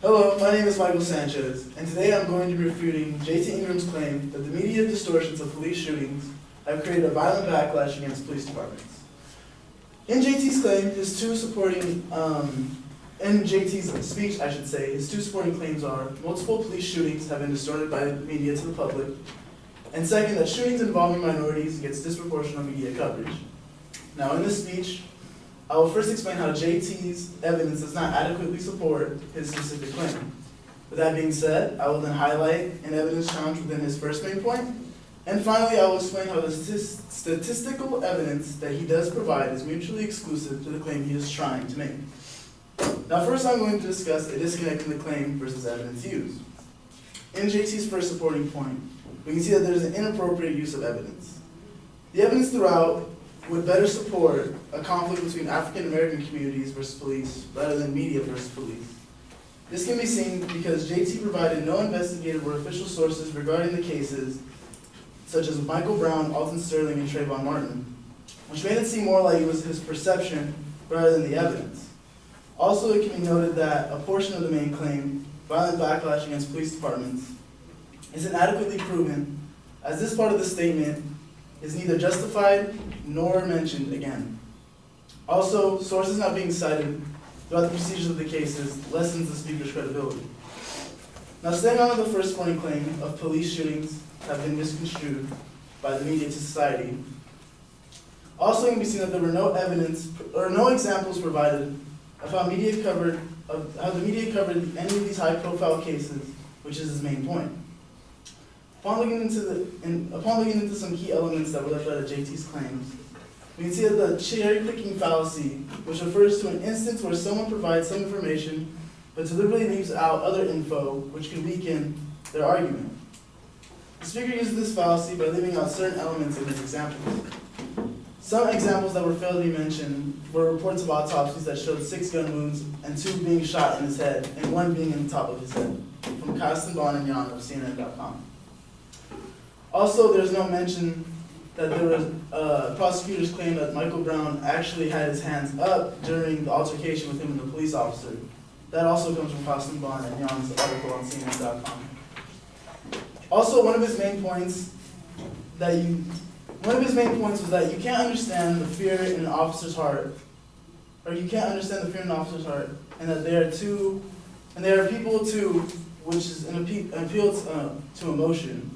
Hello, my name is Michael Sanchez, and today I'm going to be refuting J.T. Ingram's claim that the media distortions of police shootings have created a violent backlash against police departments. In J.T.'s claim, in J.T.'s speech, I should say, his two supporting claims are multiple police shootings have been distorted by the media to the public, and second, that shootings involving minorities gets disproportionate media coverage. Now, in this speech, I will first explain how J.T.'s evidence does not adequately support his specific claim. With that being said, I will then highlight an evidence challenge within his first main point, and finally I will explain how the statistical evidence that he does provide is mutually exclusive to the claim he is trying to make. Now first I'm going to discuss a disconnect in the claim versus evidence used. In J.T.'s first supporting point, we can see that there is an inappropriate use of evidence. The evidence throughout would better support a conflict between African American communities versus police rather than media versus police. This can be seen because J.T. provided no investigative or official sources regarding the cases such as Michael Brown, Alton Sterling, and Trayvon Martin, which made it seem more like it was his perception rather than the evidence. Also, it can be noted that a portion of the main claim, violent backlash against police departments, is inadequately proven, as this part of the statement is neither justified nor mentioned again. Also, sources not being cited throughout the procedures of the cases lessens the speaker's credibility. Now, staying on with the first supporting claim of police shootings have been misconstrued by the media to society, also it can be seen that there were no evidence or no examples provided of how the media covered any of these high-profile cases, which is his main point. Upon looking into some key elements that were left out of J.T.'s claims, we can see that the cherry-picking fallacy, which refers to an instance where someone provides some information but deliberately leaves out other info which could weaken their argument. The speaker uses this fallacy by leaving out certain elements in his examples. Some examples that were failed to be mentioned were reports of autopsies that showed 6 gun wounds and 2 being shot in his head and 1 being in the top of his head, from Kasten, Bond, and Jan of CNN.com. Also, there's no mention that there was prosecutors claim that Michael Brown actually had his hands up during the altercation with him and the police officer. That also comes from Kasten, Bond, and Jan's article on CNN.com. Also, one of his main points was that you can't understand the fear in an officer's heart, and that there are people too, which is an appeal to emotion.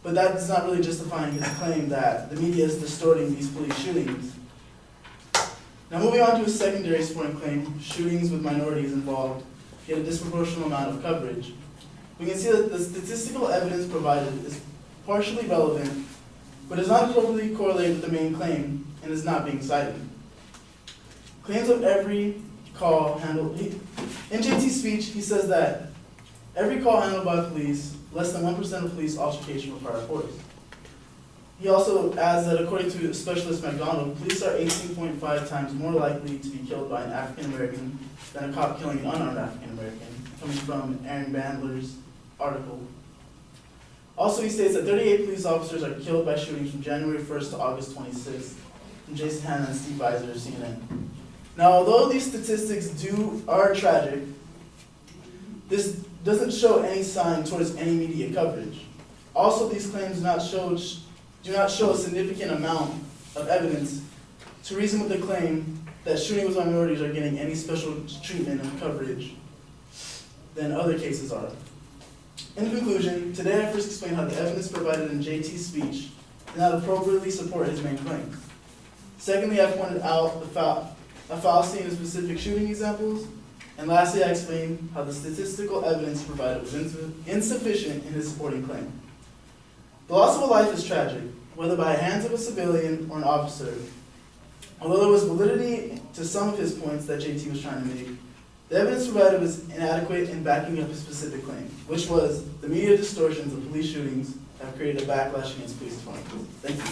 But that is not really justifying his claim that the media is distorting these police shootings. Now moving on to his secondary supporting claim, shootings with minorities involved get a disproportionate amount of coverage. We can see that the statistical evidence provided is partially relevant, but is not appropriately correlated with the main claim and is not being cited. Claims of every call handled, in JT's speech, he says that every call handled by police, less than 1% of police altercation require force. He also adds that according to specialist McDonald, police are 18.5 times more likely to be killed by an African American than a cop killing an unarmed African American, coming from Aaron Bandler's article. Also, he states that 38 police officers are killed by shootings from January 1st to August 26th, from Jason Hanna and Steve Weiser of CNN. Now, although these statistics are tragic, this doesn't show any sign towards any media coverage. Also, these claims do not show a significant amount of evidence to reason with the claim that shooting with minorities are getting any special treatment and coverage than other cases are. In conclusion, today I first explained how the evidence provided in JT's speech did not appropriately support his main claims. Secondly, I pointed out a fallacy in the specific shooting examples. And lastly, I explained how the statistical evidence provided was insufficient in his supporting claim. The loss of a life is tragic, whether by the hands of a civilian or an officer. Although there was validity to some of his points that JT was trying to make, the evidence provided was inadequate in backing up his specific claim, which was the media distortions of police shootings have created a backlash against police departments. Thank you.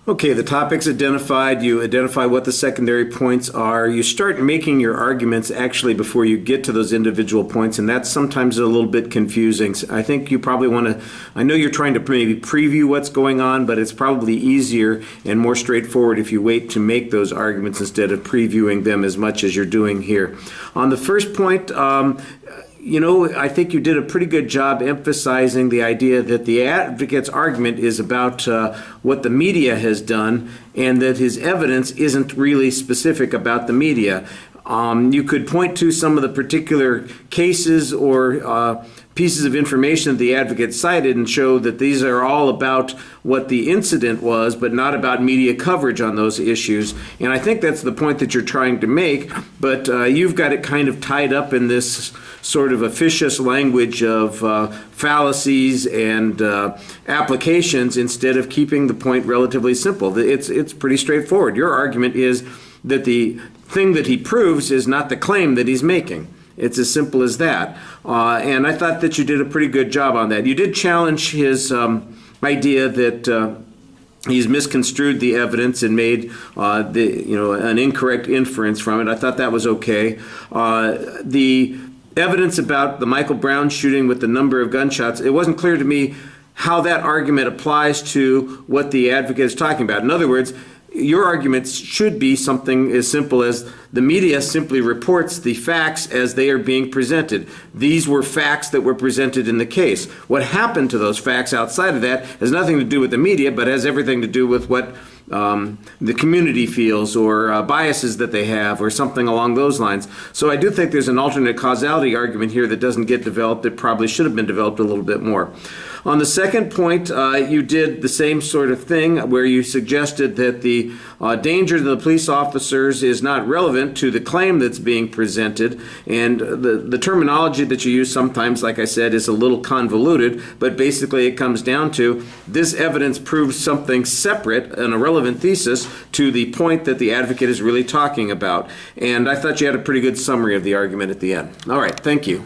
Okay, the topic's identified, you identify what the secondary points are, you start making your arguments actually before you get to those individual points, and that's sometimes a little bit confusing. I think you probably want to, I know you're trying to maybe preview what's going on, but it's probably easier and more straightforward if you wait to make those arguments instead of previewing them as much as you're doing here. On the first point, I think you did a pretty good job emphasizing the idea that the advocate's argument is about what the media has done and that his evidence isn't really specific about the media. You could point to some of the particular cases or pieces of information that the advocate cited and show that these are all about what the incident was, but not about media coverage on those issues. And I think that's the point that you're trying to make, but you've got it kind of tied up in this sort of officious language of fallacies and applications instead of keeping the point relatively simple. It's pretty straightforward. Your argument is that the thing that he proves is not the claim that he's making. It's as simple as that. And I thought that you did a pretty good job on that. You did challenge his idea that he's misconstrued the evidence and made an incorrect inference from it. I thought that was okay. The evidence about the Michael Brown shooting with the number of gunshots, it wasn't clear to me how that argument applies to what the advocate is talking about. In other words, your argument should be something as simple as the media simply reports the facts as they are being presented. These were facts that were presented in the case. What happened to those facts outside of that has nothing to do with the media, but has everything to do with what the community feels or biases that they have or something along those lines. So I do think there's an alternate causality argument here that doesn't get developed. It probably should have been developed a little bit more. On the second point, you did the same sort of thing where you suggested that the danger to the police officers is not relevant to the claim that's being presented. And the terminology that you use sometimes, like I said, is a little convoluted, but basically it comes down to this evidence proves something separate, an irrelevant thesis, to the point that the advocate is really talking about. And I thought you had a pretty good summary of the argument at the end. All right, thank you.